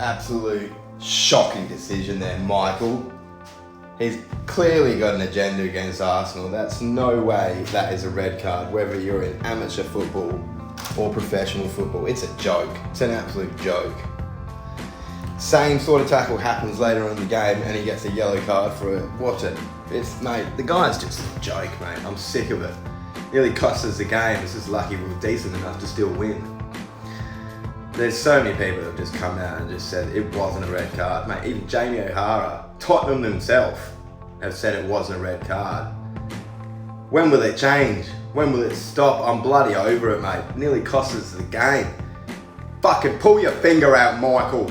Absolute shocking decision there, Michael. He's clearly got an agenda against Arsenal. That's no way that is a red card, whether you're in amateur football or professional football. It's a joke. It's an absolute joke. Same sort of tackle happens later on in the game and he gets a yellow card for it. Watch it. Mate, the guy's just a joke, mate. I'm sick of it. Nearly cost us the game. It's just lucky we were decent enough to still win. There's so many people that have just come out and just said it wasn't a red card. Mate, even Jamie O'Hara, Tottenham themselves, have said it wasn't a red card. When will it change? When will it stop? I'm bloody over it, mate. Nearly cost us the game. Fucking pull your finger out, Michael.